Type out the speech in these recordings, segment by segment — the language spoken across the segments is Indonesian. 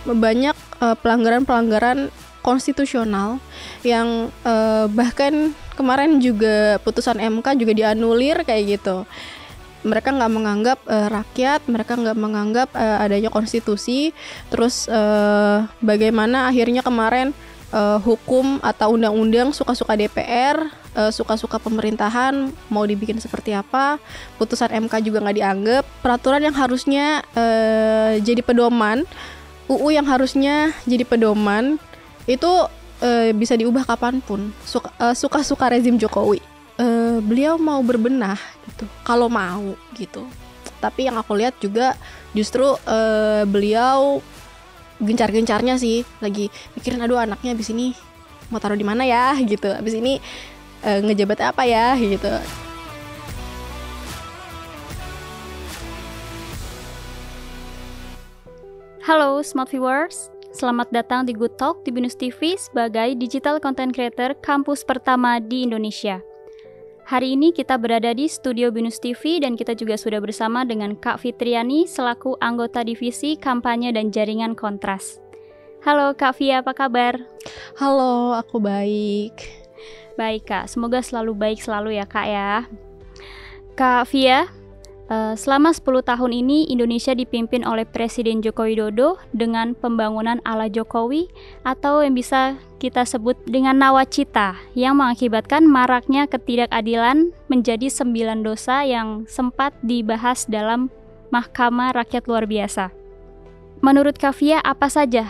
banyak pelanggaran-pelanggaran konstitusional yang bahkan kemarin juga putusan MK juga dianulir kayak gitu. Mereka nggak menganggap rakyat, mereka nggak menganggap adanya konstitusi. Terus bagaimana akhirnya kemarin hukum atau undang-undang suka-suka DPR, suka-suka pemerintahan mau dibikin seperti apa, putusan MK juga nggak dianggap. Peraturan yang harusnya jadi pedoman, UU yang harusnya jadi pedoman itu bisa diubah kapanpun, suka-suka rezim Jokowi. Beliau mau berbenah gitu, kalau mau gitu. Tapi yang aku lihat juga justru beliau gencar-gencarnya sih, lagi mikirin aduh anaknya abis ini mau taruh di mana ya gitu, abis ini ngejabat apa ya gitu. Halo Smart Viewers, selamat datang di Good Talk di Binus TV sebagai digital content creator kampus pertama di Indonesia. Hari ini kita berada di studio Binus TV dan kita juga sudah bersama dengan Kak Fitriani selaku anggota divisi kampanye dan jaringan Kontras. Halo Kak Fia, apa kabar? Halo, aku baik. Baik Kak, semoga selalu baik selalu ya Kak ya. Kak Fia, selama 10 tahun ini Indonesia dipimpin oleh Presiden Joko Widodo dengan pembangunan ala Jokowi atau yang bisa kita sebut dengan nawacita yang mengakibatkan maraknya ketidakadilan menjadi 9 dosa yang sempat dibahas dalam Mahkamah Rakyat Luar Biasa. Menurut Kak Fia, apa saja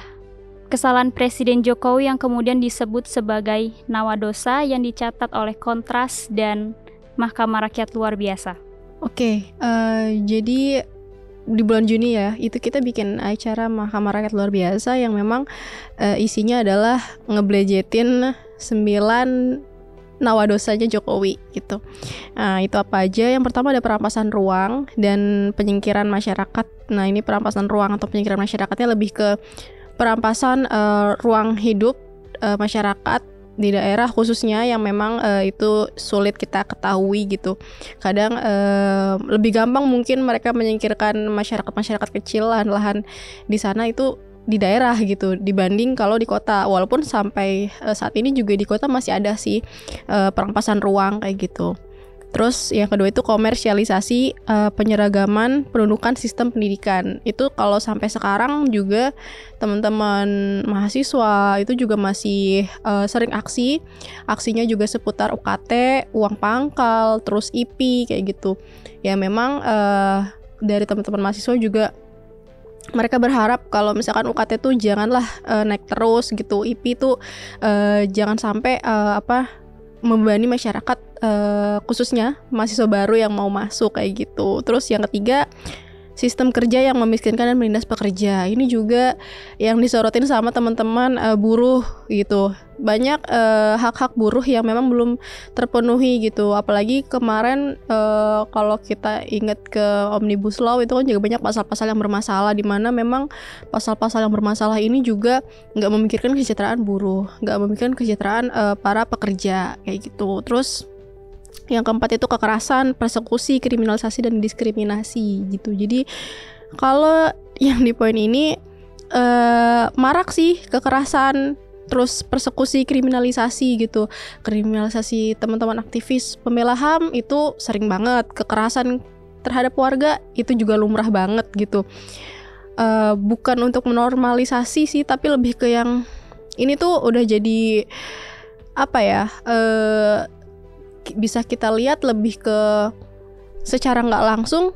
kesalahan Presiden Jokowi yang kemudian disebut sebagai nawadosa yang dicatat oleh Kontras dan Mahkamah Rakyat Luar Biasa? Oke, jadi di bulan Juni ya, itu kita bikin acara Mahkamah Rakyat Luar Biasa yang memang isinya adalah ngeblejetin 9 nawadosanya Jokowi gitu. Itu apa aja? Yang pertama ada perampasan ruang dan penyingkiran masyarakat. Nah, ini perampasan ruang atau penyingkiran masyarakatnya lebih ke perampasan ruang hidup masyarakat di daerah khususnya yang memang itu sulit kita ketahui gitu. Kadang lebih gampang mungkin mereka menyingkirkan masyarakat kecil, lahan-lahan di sana itu di daerah gitu dibanding kalau di kota. Walaupun sampai saat ini juga di kota masih ada sih perampasan ruang kayak gitu. Terus yang kedua itu komersialisasi penyeragaman penundukan sistem pendidikan. Itu kalau sampai sekarang juga teman-teman mahasiswa itu juga masih sering aksinya juga seputar UKT, uang pangkal, terus IP kayak gitu. Ya memang dari teman-teman mahasiswa juga mereka berharap kalau misalkan UKT tuh janganlah naik terus gitu, IP tuh jangan sampai membebani masyarakat khususnya mahasiswa baru yang mau masuk kayak gitu. Terus yang ketiga, sistem kerja yang memiskinkan dan menindas pekerja. Ini juga yang disorotin sama teman-teman buruh gitu. Banyak hak-hak buruh yang memang belum terpenuhi gitu. Apalagi kemarin kalau kita ingat ke Omnibus Law itu kan juga banyak pasal-pasal yang bermasalah, di mana memang pasal-pasal yang bermasalah ini juga nggak memikirkan kesejahteraan buruh, nggak memikirkan kesejahteraan para pekerja kayak gitu. Terus yang keempat itu kekerasan, persekusi, kriminalisasi, dan diskriminasi gitu. Jadi kalau yang di poin ini marak sih kekerasan, terus persekusi, kriminalisasi gitu. Kriminalisasi teman-teman aktivis pembela HAM itu sering banget. Kekerasan terhadap warga itu juga lumrah banget gitu. Bukan untuk menormalisasi sih, tapi lebih ke yang ini tuh udah jadi apa ya, bisa kita lihat lebih ke secara nggak langsung,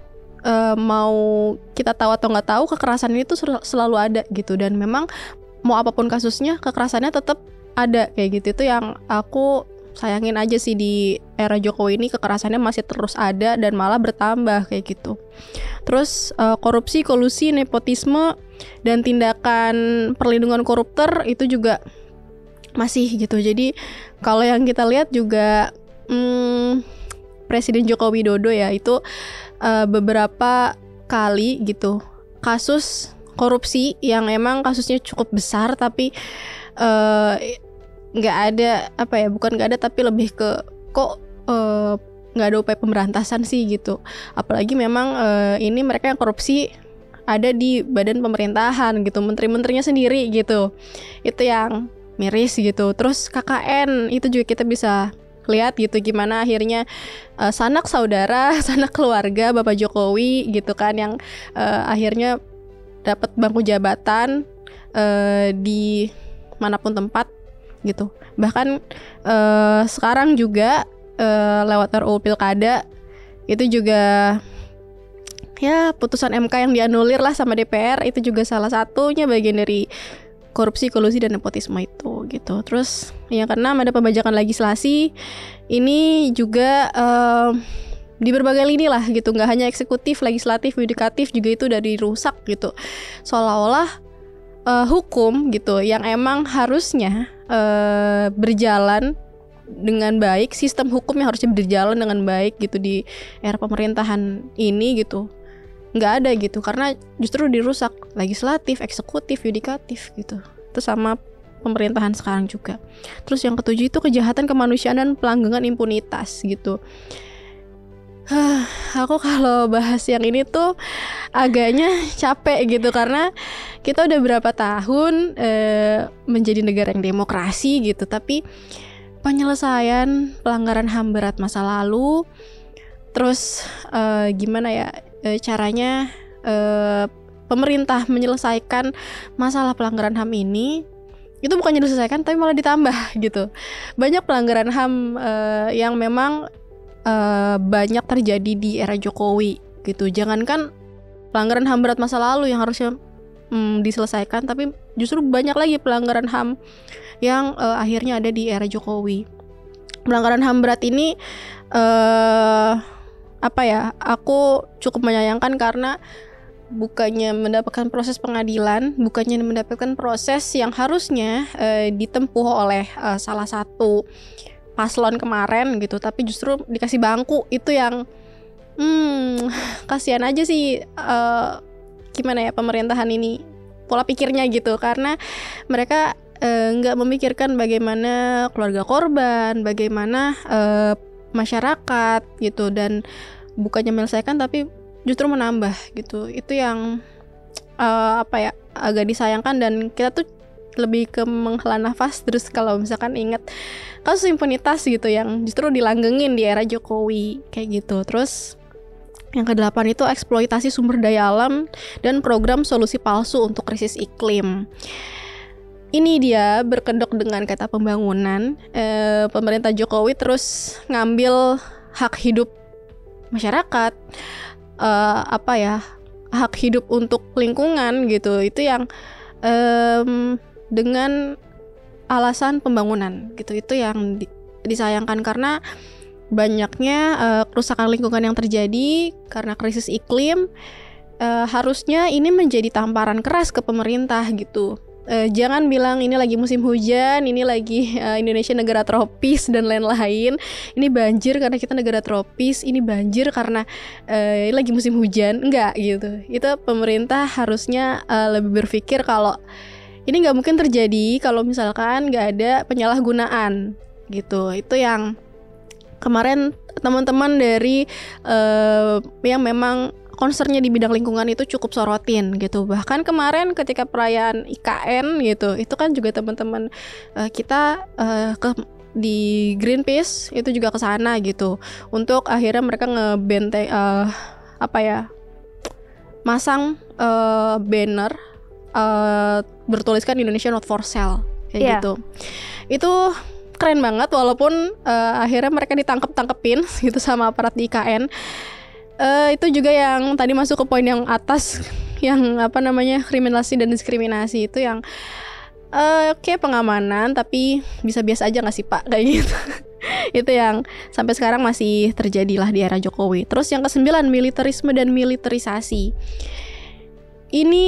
mau kita tahu atau nggak tahu kekerasan ini tuh selalu ada gitu. Dan memang mau apapun kasusnya kekerasannya tetap ada kayak gitu. Itu yang aku sayangin aja sih, di era Jokowi ini kekerasannya masih terus ada dan malah bertambah kayak gitu. Terus korupsi, kolusi, nepotisme, dan tindakan perlindungan koruptor itu juga masih gitu. Jadi kalau yang kita lihat juga Presiden Joko Widodo ya itu beberapa kali gitu kasus korupsi yang emang kasusnya cukup besar, tapi nggak ada bukan nggak ada tapi lebih ke kok nggak ada upaya pemberantasan sih gitu. Apalagi memang ini mereka yang korupsi ada di badan pemerintahan gitu, menteri-menterinya sendiri gitu. Itu yang miris gitu. Terus KKN itu juga kita bisa lihat gitu gimana akhirnya sanak saudara, sanak keluarga Bapak Jokowi gitu kan yang akhirnya dapat bangku jabatan di manapun tempat gitu. Bahkan sekarang juga lewat RUU Pilkada itu juga ya putusan MK yang dianulir lah sama DPR itu juga salah satunya bagian dari korupsi, kolusi dan nepotisme itu gitu. Terus yang keenam ada pembajakan legislasi. Ini juga di berbagai lini lah gitu, nggak hanya eksekutif, legislatif, yudikatif juga itu udah dirusak gitu. Seolah-olah hukum gitu yang emang harusnya berjalan dengan baik, sistem hukum yang harusnya berjalan dengan baik gitu di era pemerintahan ini gitu nggak ada gitu, karena justru dirusak legislatif, eksekutif, yudikatif gitu. Itu sama pemerintahan sekarang juga. Terus yang ketujuh itu kejahatan kemanusiaan dan pelanggaran impunitas gitu. Aku kalau bahas yang ini tuh agaknya capek gitu, karena kita udah berapa tahun menjadi negara yang demokrasi gitu, tapi penyelesaian pelanggaran HAM berat masa lalu, terus gimana ya caranya pemerintah menyelesaikan masalah pelanggaran HAM ini, itu bukannya diselesaikan tapi malah ditambah gitu. Banyak pelanggaran HAM yang memang banyak terjadi di era Jokowi gitu. Jangankan pelanggaran HAM berat masa lalu yang harusnya diselesaikan, tapi justru banyak lagi pelanggaran HAM yang akhirnya ada di era Jokowi. Pelanggaran HAM berat ini aku cukup menyayangkan karena bukannya mendapatkan proses pengadilan, bukannya mendapatkan proses yang harusnya ditempuh oleh salah satu paslon kemarin gitu, tapi justru dikasih bangku. Itu yang kasihan aja sih, gimana ya pemerintahan ini pola pikirnya gitu, karena mereka nggak memikirkan bagaimana keluarga korban, bagaimana masyarakat gitu, dan bukannya menyelesaikan tapi justru menambah gitu. Itu yang agak disayangkan, dan kita tuh lebih ke menghela nafas terus kalau misalkan ingat kasus impunitas gitu yang justru dilanggengin di era Jokowi kayak gitu. Terus yang ke-8 itu eksploitasi sumber daya alam dan program solusi palsu untuk krisis iklim. Ini dia berkedok dengan kata pembangunan. Pemerintah Jokowi terus ngambil hak hidup masyarakat, hak hidup untuk lingkungan gitu. Itu yang dengan alasan pembangunan gitu. Itu yang disayangkan, karena banyaknya kerusakan lingkungan yang terjadi karena krisis iklim. Harusnya ini menjadi tamparan keras ke pemerintah gitu. Jangan bilang ini lagi musim hujan, ini lagi Indonesia negara tropis dan lain-lain. Ini banjir karena kita negara tropis, ini banjir karena ini lagi musim hujan. Enggak gitu. Itu pemerintah harusnya lebih berpikir kalau ini nggak mungkin terjadi kalau misalkan nggak ada penyalahgunaan gitu. Itu yang kemarin teman-teman dari yang memang concernnya di bidang lingkungan itu cukup sorotin gitu. Bahkan kemarin ketika perayaan IKN gitu, itu kan juga teman-teman kita di Greenpeace itu juga ke sana gitu, untuk akhirnya mereka masang banner bertuliskan Indonesia not for sale kayak gitu. Itu keren banget, walaupun akhirnya mereka ditangkepin gitu sama aparat di IKN. Itu juga yang tadi masuk ke poin yang atas, yang kriminalisasi dan diskriminasi. Itu yang kayak pengamanan tapi bisa biasa aja nggak sih Pak, kayak gitu. Itu yang sampai sekarang masih terjadi lah di era Jokowi. Terus yang ke-9, militerisme dan militerisasi. Ini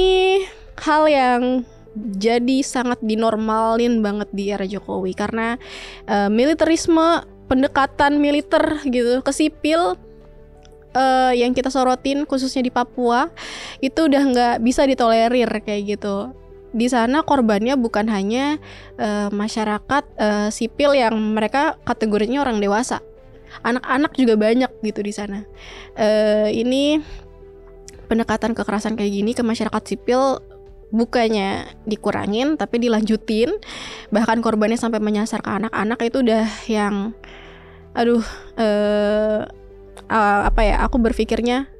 hal yang jadi sangat dinormalin banget di era Jokowi, karena militerisme, pendekatan militer gitu ke sipil yang kita sorotin khususnya di Papua itu udah nggak bisa ditolerir kayak gitu. Di sana korbannya bukan hanya masyarakat sipil yang mereka kategorinya orang dewasa, anak-anak juga banyak gitu di sana. Ini pendekatan kekerasan kayak gini ke masyarakat sipil bukannya dikurangin tapi dilanjutin, bahkan korbannya sampai menyasar ke anak-anak, itu udah yang aku berpikirnya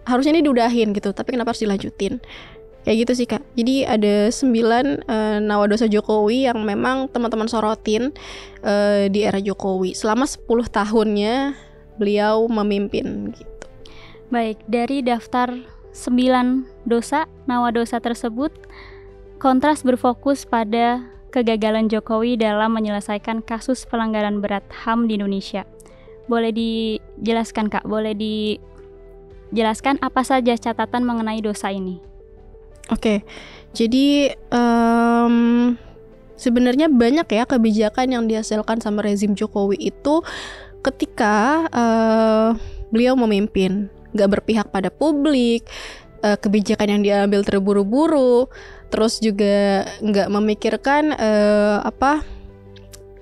harusnya ini diudahin gitu, tapi kenapa harus dilanjutin kayak gitu sih Kak. Jadi ada 9 nawadosa Jokowi yang memang teman-teman sorotin di era Jokowi selama 10 tahunnya beliau memimpin gitu. Baik, dari daftar 9 dosa, nawadosa tersebut, Kontras berfokus pada kegagalan Jokowi dalam menyelesaikan kasus pelanggaran berat HAM di Indonesia. Boleh dijelaskan Kak, boleh dijelaskan apa saja catatan mengenai dosa ini? Oke, jadi sebenarnya banyak ya kebijakan yang dihasilkan sama rezim Jokowi itu ketika beliau memimpin, gak berpihak pada publik, kebijakan yang diambil terburu-buru, terus juga gak memikirkan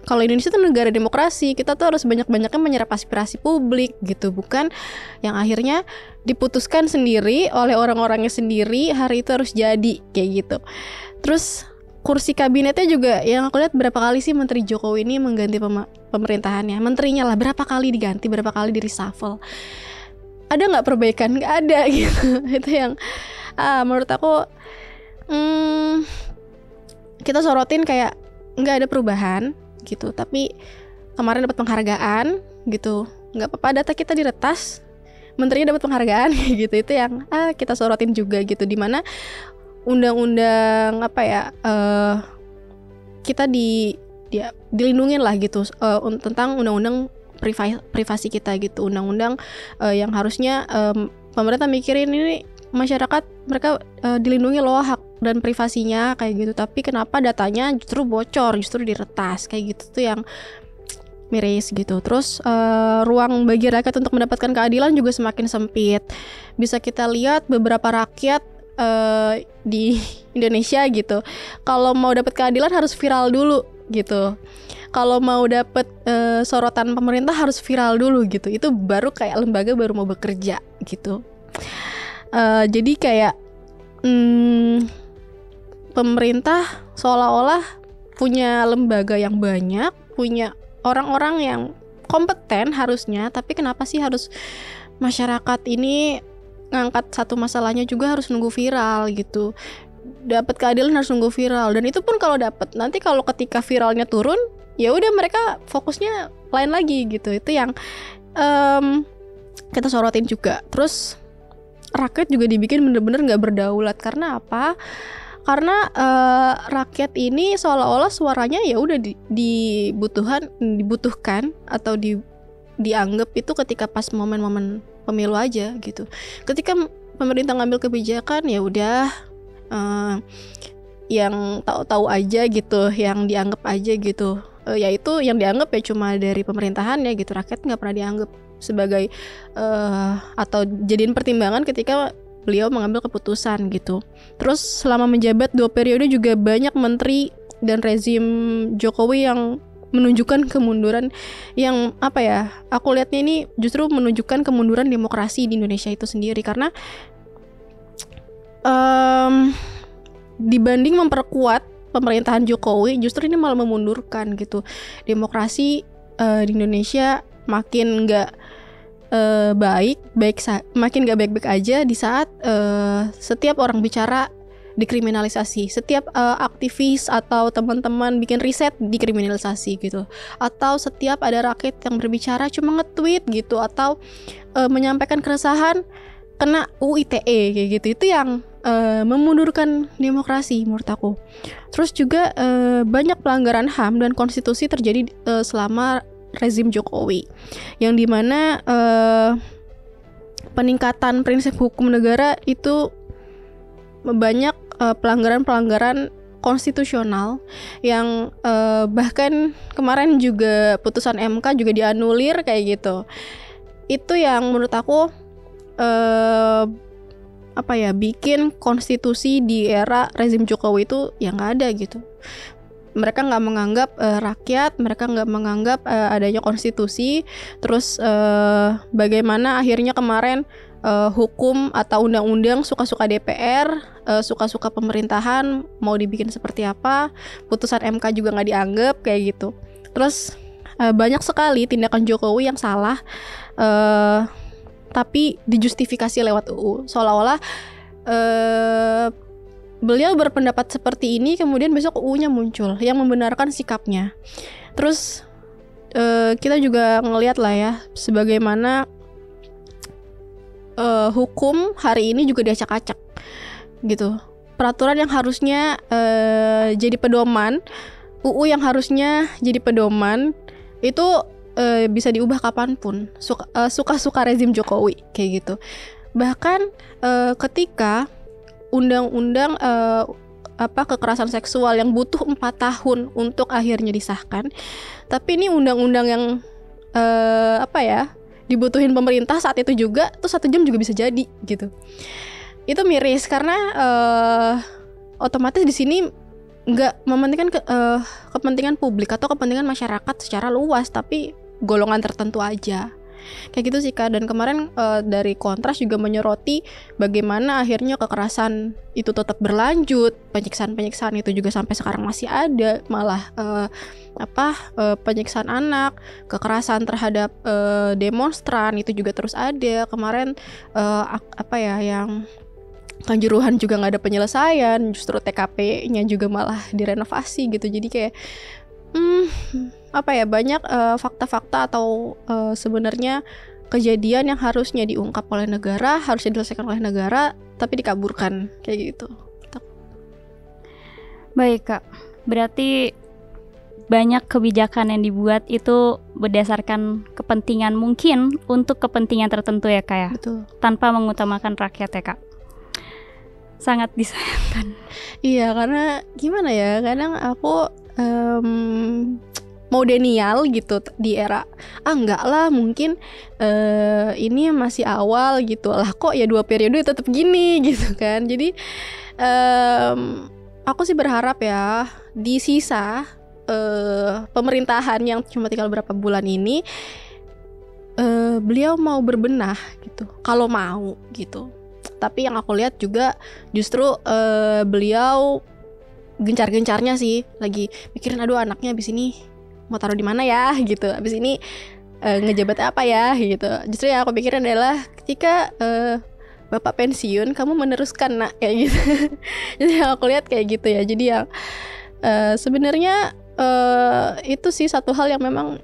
kalau Indonesia tuh negara demokrasi, kita tuh harus banyak-banyaknya menyerap aspirasi publik gitu, bukan yang akhirnya diputuskan sendiri oleh orang-orangnya sendiri, hari itu harus jadi kayak gitu. Terus kursi kabinetnya juga yang aku lihat berapa kali sih Menteri Jokowi ini mengganti pemerintahannya, menterinya lah berapa kali diganti, berapa kali di reshuffle. Ada nggak perbaikan? Nggak ada gitu. Itu yang menurut aku kita sorotin kayak nggak ada perubahan gitu, tapi kemarin dapat penghargaan gitu, nggak apa-apa data kita diretas, menterinya dapat penghargaan gitu. Itu yang kita sorotin juga gitu, dimana undang-undang kita dilindungin lah gitu tentang undang-undang privasi kita gitu, undang-undang yang harusnya pemerintah mikirin ini masyarakat, mereka dilindungi loh hak dan privasinya kayak gitu, tapi kenapa datanya justru bocor, justru diretas kayak gitu, tuh yang miris gitu. Terus ruang bagi rakyat untuk mendapatkan keadilan juga semakin sempit. Bisa kita lihat beberapa rakyat di Indonesia gitu, kalau mau dapat keadilan harus viral dulu gitu, kalau mau dapat sorotan pemerintah harus viral dulu gitu, itu baru kayak lembaga baru mau bekerja gitu. Jadi kayak pemerintah seolah-olah punya lembaga yang banyak, punya orang-orang yang kompeten harusnya, tapi kenapa sih harus masyarakat ini ngangkat satu masalahnya juga harus nunggu viral gitu. Dapat keadilan harus nunggu viral, dan itu pun kalau dapat, nanti kalau ketika viralnya turun ya udah mereka fokusnya lain lagi gitu. Itu yang kita sorotin juga. Terus rakyat juga dibikin bener-bener nggak berdaulat. Karena apa? Karena rakyat ini seolah-olah suaranya ya udah dibutuhkan atau dianggap itu ketika pas momen-momen pemilu aja gitu. Ketika pemerintah ngambil kebijakan ya udah yang tahu-tahu aja gitu, yang dianggap aja gitu. Yaitu yang dianggap ya cuma dari pemerintahan ya gitu. Rakyat nggak pernah dianggap sebagai atau jadiin pertimbangan ketika beliau mengambil keputusan gitu. Terus selama menjabat 2 periode juga banyak menteri dan rezim Jokowi yang menunjukkan kemunduran yang aku lihatnya ini justru menunjukkan kemunduran demokrasi di Indonesia itu sendiri. Karena dibanding memperkuat pemerintahan Jokowi, justru ini malah memundurkan gitu. Demokrasi di Indonesia makin nggak makin gak baik-baik aja di saat setiap orang bicara dikriminalisasi, setiap aktivis atau teman-teman bikin riset dikriminalisasi gitu, atau setiap ada rakyat yang berbicara cuma nge-tweet gitu atau menyampaikan keresahan kena UU ITE kayak gitu. Itu yang memundurkan demokrasi menurut aku. Terus juga banyak pelanggaran HAM dan konstitusi terjadi selama rezim Jokowi, yang dimana peningkatan prinsip hukum negara itu banyak pelanggaran-pelanggaran konstitusional yang bahkan kemarin juga putusan MK juga dianulir kayak gitu. Itu yang menurut aku bikin konstitusi di era rezim Jokowi itu yang nggak ada gitu. mereka nggak menganggap rakyat, mereka nggak menganggap adanya konstitusi. Terus bagaimana akhirnya kemarin hukum atau undang-undang suka-suka DPR, suka-suka pemerintahan mau dibikin seperti apa, putusan MK juga nggak dianggap kayak gitu. Terus banyak sekali tindakan Jokowi yang salah, tapi dijustifikasi lewat UU, seolah-olah beliau berpendapat seperti ini, kemudian besok UU-nya muncul yang membenarkan sikapnya. Terus kita juga ngelihat lah ya, sebagaimana hukum hari ini juga diacak-acak gitu. Peraturan yang harusnya jadi pedoman, UU yang harusnya jadi pedoman itu bisa diubah kapanpun, suka-suka rezim Jokowi kayak gitu. Bahkan ketika undang-undang kekerasan seksual yang butuh 4 tahun untuk akhirnya disahkan, tapi ini undang-undang yang dibutuhin pemerintah saat itu juga tuh 1 jam juga bisa jadi gitu. Itu miris karena otomatis di sini nggak mementingkan kepentingan publik atau kepentingan masyarakat secara luas, tapi golongan tertentu aja. Kayak gitu sih Kak. Dan kemarin dari Kontras juga menyoroti bagaimana akhirnya kekerasan itu tetap berlanjut, penyiksaan itu juga sampai sekarang masih ada, malah penyiksaan anak, kekerasan terhadap demonstran itu juga terus ada. Kemarin yang Kanjuruhan juga nggak ada penyelesaian, justru TKP-nya juga malah direnovasi gitu. Jadi kayak banyak fakta-fakta atau sebenarnya kejadian yang harusnya diungkap oleh negara, harusnya diselesaikan oleh negara, tapi dikaburkan kayak gitu. Baik Kak, berarti banyak kebijakan yang dibuat itu berdasarkan kepentingan, mungkin untuk kepentingan tertentu ya Kak ya. Betul. Tanpa mengutamakan rakyat ya Kak. Sangat disayangkan. Iya, karena gimana ya, kadang aku mau denial gitu di era enggak lah, mungkin ini masih awal gitu lah, kok ya 2 periode tetap gini gitu kan. Jadi aku sih berharap ya di sisa pemerintahan yang cuma tinggal berapa bulan ini beliau mau berbenah gitu, kalau mau gitu. Tapi yang aku lihat juga justru beliau gencar-gencarnya sih lagi mikirin, aduh anaknya abis ini mau taruh di mana ya gitu, abis ini ngejabat apa ya gitu. Justru yang aku pikirin adalah ketika bapak pensiun, kamu meneruskan nak, kayak gitu. Jadi yang aku lihat kayak gitu ya. Jadi yang sebenarnya itu sih satu hal yang memang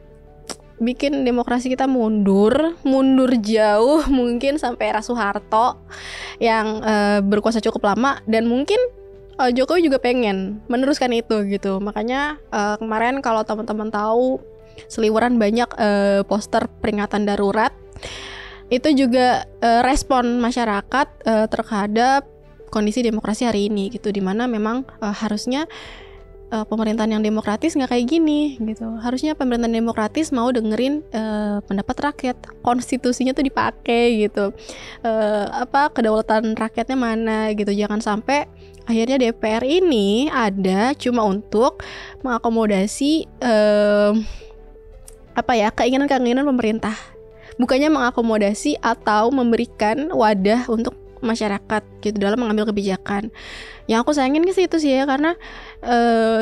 bikin demokrasi kita mundur jauh, mungkin sampai era Soeharto yang berkuasa cukup lama, dan mungkin Jokowi juga pengen meneruskan itu gitu. Makanya kemarin kalau teman-teman tahu seliweran banyak poster peringatan darurat, itu juga respon masyarakat terhadap kondisi demokrasi hari ini gitu, dimana memang harusnya pemerintahan yang demokratis nggak kayak gini gitu. Harusnya pemerintahan demokratis mau dengerin pendapat rakyat, konstitusinya tuh dipakai gitu, kedaulatan rakyatnya mana gitu. Jangan sampai akhirnya DPR ini ada cuma untuk mengakomodasi keinginan pemerintah, bukannya mengakomodasi atau memberikan wadah untuk masyarakat gitu dalam mengambil kebijakan. Yang aku sayangin sih itu sih ya, karena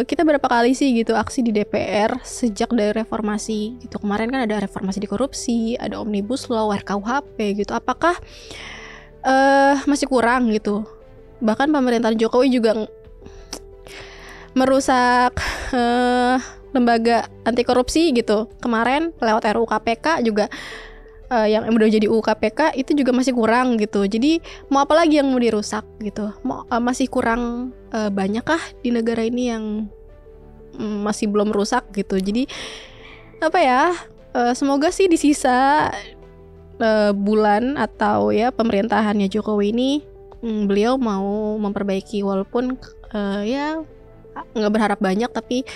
kita berapa kali sih gitu aksi di DPR sejak dari reformasi gitu. Kemarin kan ada reformasi di korupsi, ada Omnibus Law, RKUHP gitu. Apakah masih kurang gitu? Bahkan pemerintahan Jokowi juga merusak lembaga anti korupsi gitu. Kemarin lewat RUU KPK juga, yang udah jadi UU KPK itu juga masih kurang gitu. Jadi mau apa lagi yang mau dirusak gitu? Masih kurang banyakkah di negara ini yang masih belum rusak gitu? Jadi semoga sih di sisa bulan atau ya pemerintahannya Jokowi ini beliau mau memperbaiki, walaupun ya nggak berharap banyak, tapi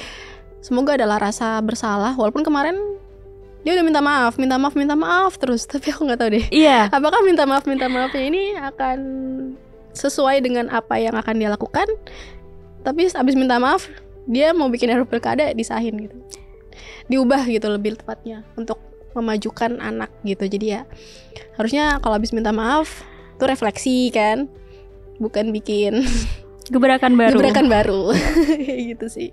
semoga adalah rasa bersalah. Walaupun kemarin dia udah minta maaf terus, tapi aku nggak tahu deh. Iya. Apakah minta maafnya ini akan sesuai dengan apa yang akan dia lakukan? Tapi abis minta maaf dia mau bikin RUU pilkada disahin gitu, diubah gitu lebih tepatnya untuk memajukan anak gitu. Jadi ya harusnya kalau habis minta maaf tuh refleksi kan, bukan bikin gebrakan baru. Kayak gitu sih.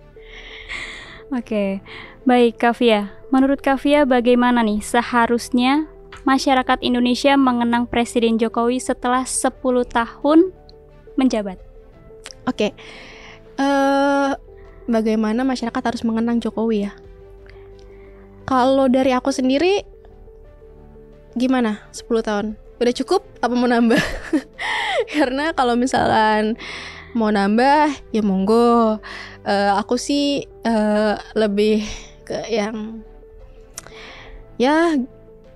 Oke, baik Kak Fia. Menurut Kak Fia bagaimana nih seharusnya masyarakat Indonesia mengenang Presiden Jokowi setelah 10 tahun menjabat? Oke, bagaimana masyarakat harus mengenang Jokowi ya? Kalau dari aku sendiri, gimana 10 tahun? Udah cukup apa mau nambah? Karena kalau misalkan mau nambah, ya monggo. Aku sih lebih ke yang ya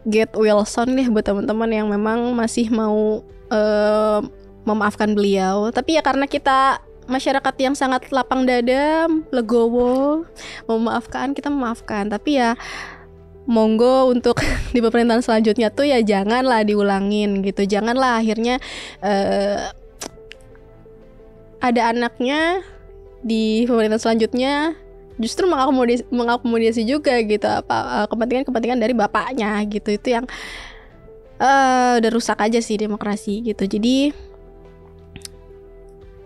get well soon nih buat teman-teman yang memang masih mau memaafkan beliau. Tapi ya karena kita masyarakat yang sangat lapang dada, legowo, memaafkan, kita memaafkan. Tapi ya monggo untuk di pemerintahan selanjutnya tuh ya janganlah diulangin gitu. Janganlah akhirnya ada anaknya di pemerintahan selanjutnya justru mengakomodasi juga gitu apa kepentingan dari bapaknya gitu. Itu yang udah rusak aja sih demokrasi gitu. Jadi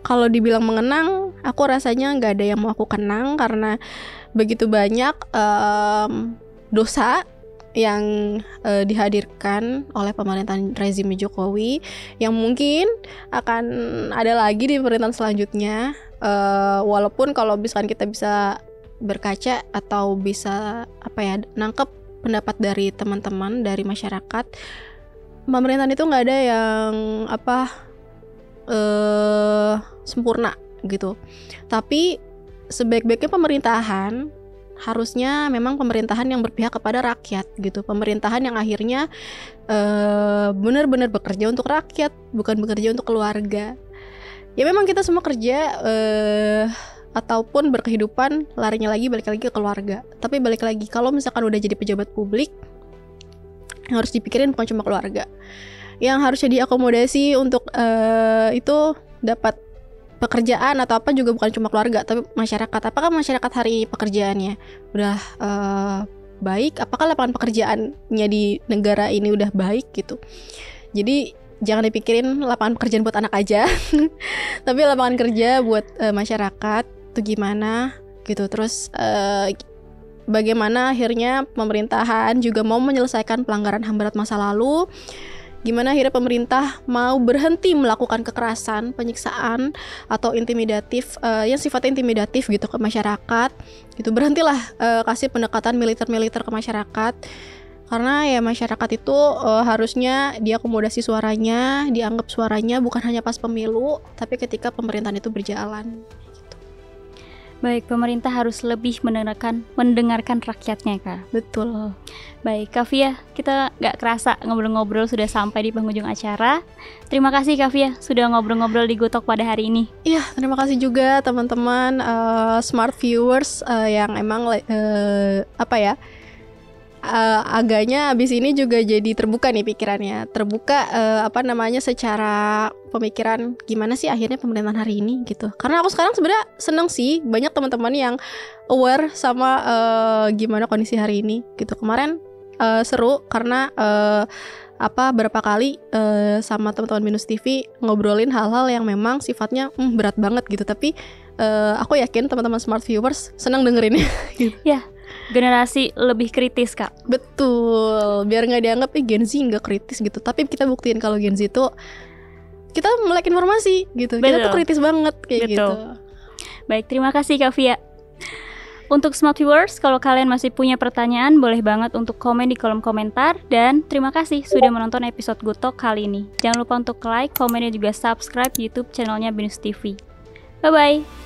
kalau dibilang mengenang, aku rasanya nggak ada yang mau aku kenang karena begitu banyak dosa yang dihadirkan oleh pemerintahan rezim Jokowi yang mungkin akan ada lagi di pemerintahan selanjutnya. Walaupun kalau misalkan kita bisa berkaca atau bisa nangkep pendapat dari teman-teman dari masyarakat, pemerintahan itu nggak ada yang sempurna gitu. Tapi sebaik-baiknya pemerintahan harusnya memang pemerintahan yang berpihak kepada rakyat gitu. Pemerintahan yang akhirnya benar-benar bekerja untuk rakyat, bukan bekerja untuk keluarga. Ya memang kita semua kerja ataupun berkehidupan larinya balik lagi ke keluarga. Tapi balik lagi kalau misalkan udah jadi pejabat publik, yang harus dipikirin bukan cuma keluarga. Yang harusnya diakomodasi untuk itu dapat pekerjaan atau apa juga bukan cuma keluarga tapi masyarakat. Apakah masyarakat hari ini pekerjaannya udah baik? Apakah lapangan pekerjaannya di negara ini udah baik gitu? Jadi jangan dipikirin lapangan pekerjaan buat anak aja tapi lapangan kerja buat masyarakat itu gimana gitu. Terus bagaimana akhirnya pemerintahan juga mau menyelesaikan pelanggaran HAM berat masa lalu. Gimana akhirnya pemerintah mau berhenti melakukan kekerasan, penyiksaan atau intimidatif yang sifatnya intimidatif gitu ke masyarakat. Gitu berhentilah kasih pendekatan militer ke masyarakat. Karena ya masyarakat itu harusnya diakomodasi suaranya, dianggap suaranya bukan hanya pas pemilu, tapi ketika pemerintahan itu berjalan. Baik, pemerintah harus lebih mendengarkan rakyatnya, Kak. Betul. Baik, Kak Fia, kita gak kerasa ngobrol-ngobrol sudah sampai di penghujung acara. Terima kasih Kak Fia sudah ngobrol-ngobrol di Gotalk pada hari ini. Iya, terima kasih juga teman-teman smart viewers yang emang agaknya abis ini juga jadi terbuka nih pikirannya, terbuka secara pemikiran gimana sih akhirnya pemerintahan hari ini gitu. Karena aku sekarang sebenarnya seneng sih banyak teman-teman yang aware sama gimana kondisi hari ini gitu. Kemarin seru karena berapa kali sama teman-teman Binus TV ngobrolin hal-hal yang memang sifatnya berat banget gitu. Tapi aku yakin teman-teman smart viewers seneng dengerinnya gitu. Ya. Generasi lebih kritis, Kak. Betul, biar nggak dianggap Gen Z nggak kritis gitu. Tapi kita buktiin kalau Gen Z itu kita melek informasi gitu. Betul. Kita tuh kritis banget kayak Betul. gitu. Baik, terima kasih Kak Fia. Untuk smart viewers, kalau kalian masih punya pertanyaan, boleh banget untuk komen di kolom komentar. Dan terima kasih sudah menonton episode Gotalk kali ini. Jangan lupa untuk like, komen, dan juga subscribe YouTube channelnya Binus TV. Bye-bye.